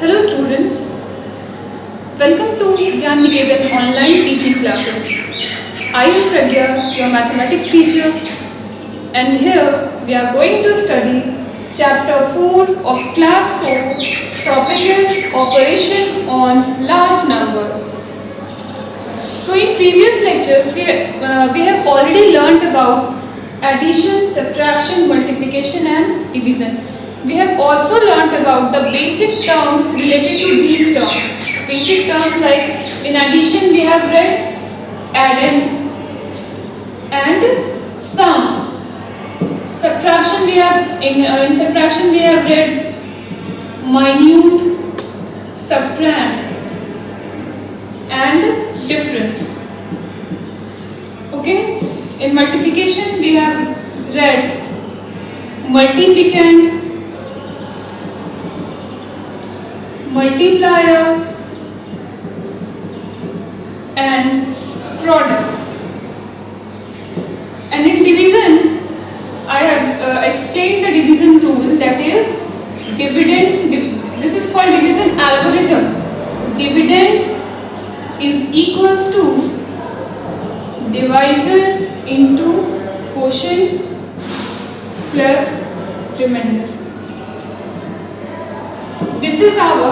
Hello students, welcome to Gyan Niketan online teaching classes. I am Pragya, your mathematics teacher, and here we are going to study chapter 4 of class 4. Topic is operation on large numbers. So in previous lectures we have already learnt about addition, subtraction, multiplication and division. We have also learnt about the basic terms related to these terms. Basic terms like in addition we have read addend and sum. Subtraction we have in subtraction we have read minute, subtrahend and difference. Okay? In multiplication we have read multiplicand, multiplier and product. And in division I have explained the division rule, that is dividend. This is called division algorithm. Dividend is equals to divisor into quotient plus remainder. This is our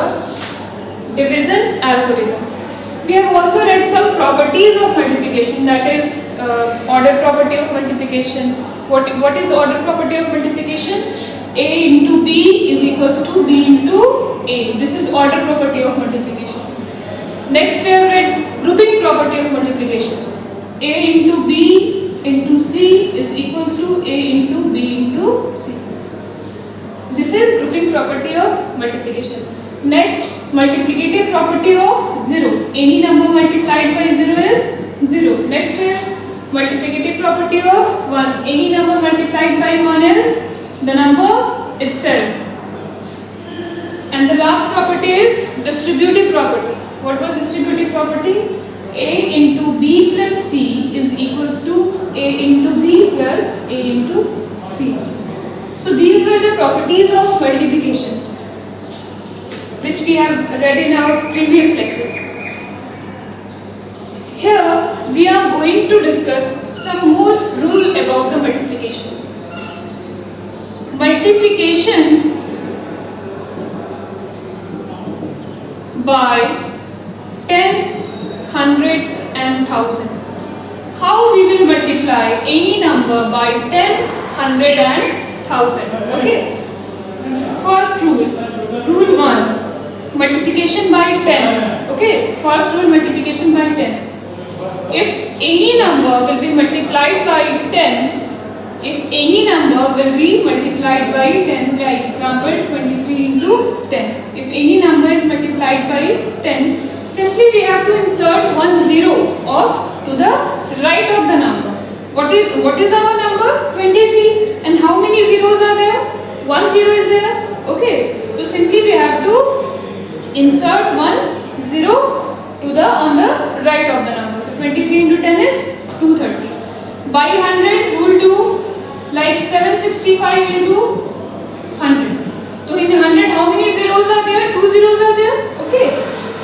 division algorithm. We have also read some properties of multiplication, that is order property of multiplication. What is order property of multiplication? A into B is equals to B into A. This is order property of multiplication. Next we have read grouping property of multiplication. A into B into C is equals to A into B into C. This is grouping property of multiplication. Next, multiplicative property of 0. Any number multiplied by 0 is 0. Next is multiplicative property of 1. Any number multiplied by 1 is the number itself. And the last property is distributive property. What was distributive property? A into B plus C is equals to A into B plus A into C. So these were the properties of multiplication, which we have read in our previous lectures. Here we are going to discuss some more rule about the multiplication. Multiplication by 10, 100 and 1000. How we will multiply any number by 10, 100 and 1000. Okay. First rule. Rule 1. Multiplication by 10. Okay. First rule, multiplication by 10. If any number will be multiplied by 10, like example 23 into 10. If any number is multiplied by 10, simply we have to insert one zero to the right of the number. What is our number? 23. And how many zeros are there? One zero is there. Okay. So simply we have to insert one zero on the right of the number. So 23 into 10 is 230. By 100, rule 2, like 765 into 100. So in 100, how many zeros are there? Two zeros are there. Okay.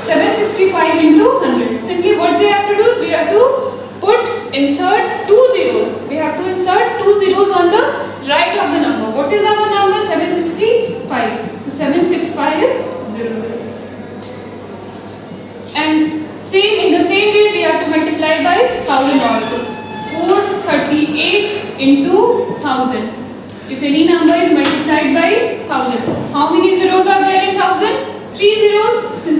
765 into 100. Simply what we have to do? We have to insert two zeros. We have to insert two zeros on the right of the number. What is our number? 765. So 76500. And in the same way we have to multiply by 1000 also. 438 into 1000. If any number is multiplied by 1000, how many zeros are there in 1000? 3 zeros.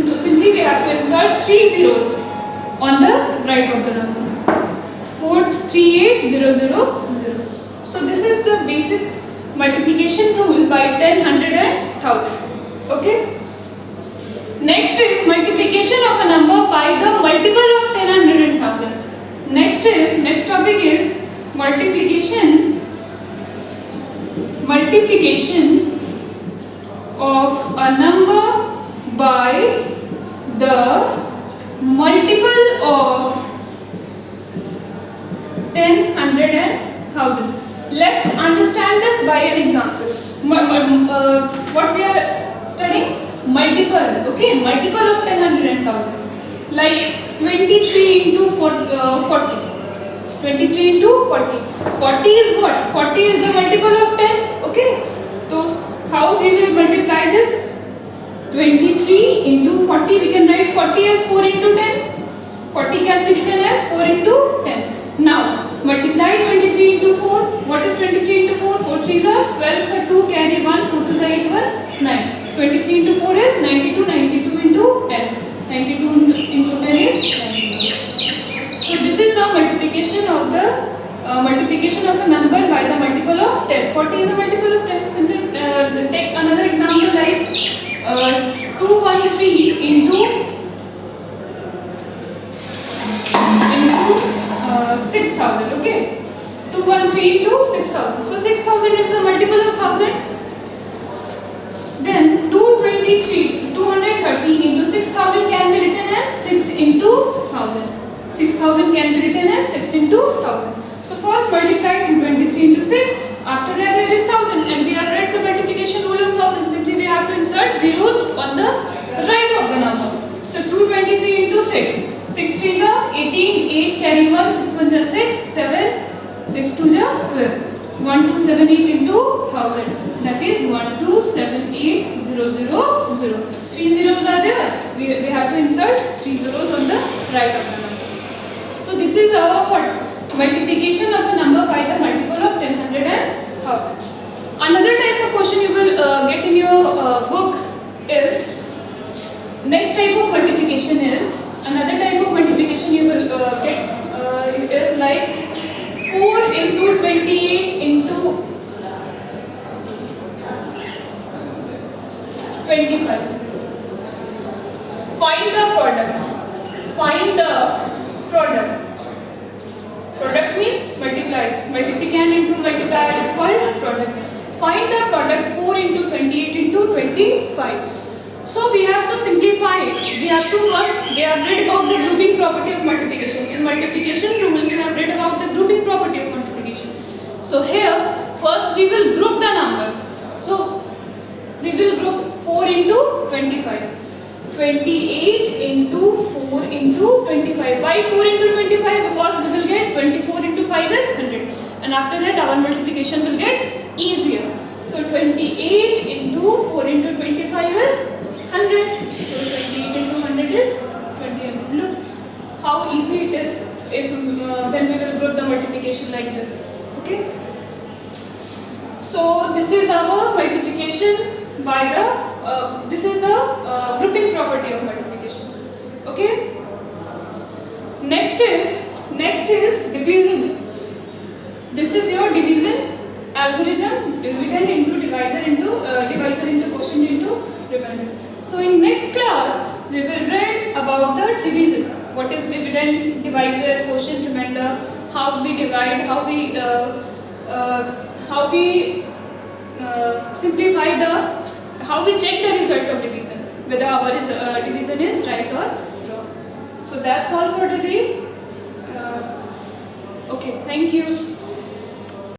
So simply we have to insert 3 zeros on the right of the number. 438000. So this is the basic multiplication rule by 10, 100 and 1000. Okay. Next is multiplication of a number by the multiple of 10, 100 and 1000. Next topic is multiplication of a number by the multiple of 10, 100 and 1000. Let's understand this by an example. What we are studying? Multiple. Okay, multiple of 10, 100 and 1000. Like 23 into 40. 23 into 40. 40 is what? 40 is the multiple of 10. Okay. So how we will multiply this? 23 into 40. We can write 40 as 4 into 10. 40 can be written as 4 into 10. Now multiply 23 into 4. What is 23 into 4? 4 3s are 12, 2 carry 1, 4 2s are 8, 1, 9. 23 into 4 is 92, 92 into 10. 92 into 10 is 92. So this is the multiplication of a number by the multiple of 10. 40 is a multiple of 10. Simply take another example like 213 into 6000. Okay, 213 into 6000. So 6000 is a multiple of 1000. Then 213 into 6000 can be written as 6 into 1000. 6000 can be written as 6 into 1000. So first multiply 223 into 6. After that here is 1000, and we have read the multiplication rule of 1000. Simply we have to insert zeros on the right of the number. So 223 into 6. 6 3s are 18, 8 carry 1, 6 1s are 6, 7, 6 2s are 12. 1278 into 1000. That is 1278000. 3 zeros are there. We have to insert 3 zeros on the right of the number. So this is our multiplication of a number by the multiple of 10, 100 and 1000. Another type of question you will get in your book is, next type of multiplication is, another type of multiplication you will get is like 4 into 28 into 25. Find the product. Find the product. Product means multiply. Multiplicand into multiplier is called product. Find the product 4 into 28 into 25. So we have to simplify it. We have read about the grouping property of multiplication. In multiplication rule, we have read about the grouping property of multiplication. So here, first we will group the numbers. So we will group 4 into 25. 28 into 4 into 25. Why 4 into 25? Because we will get 24 into 5 is 100. And after that our multiplication will get easier. So 28 into 4 into 25 is 100. So 28 into 100 is 20. Look how easy it is if when we will group the multiplication like this. Okay. So this is our multiplication by the this is the grouping property of multiplication. Okay. Next is division. This is your division algorithm. Dividend into divisor into quotient into remainder. So in next class we will read about the division. What is dividend, divisor, quotient, remainder? How we divide? How we simplify how we check the result of division, whether our division is right or wrong. So that's all for today. Okay, thank you.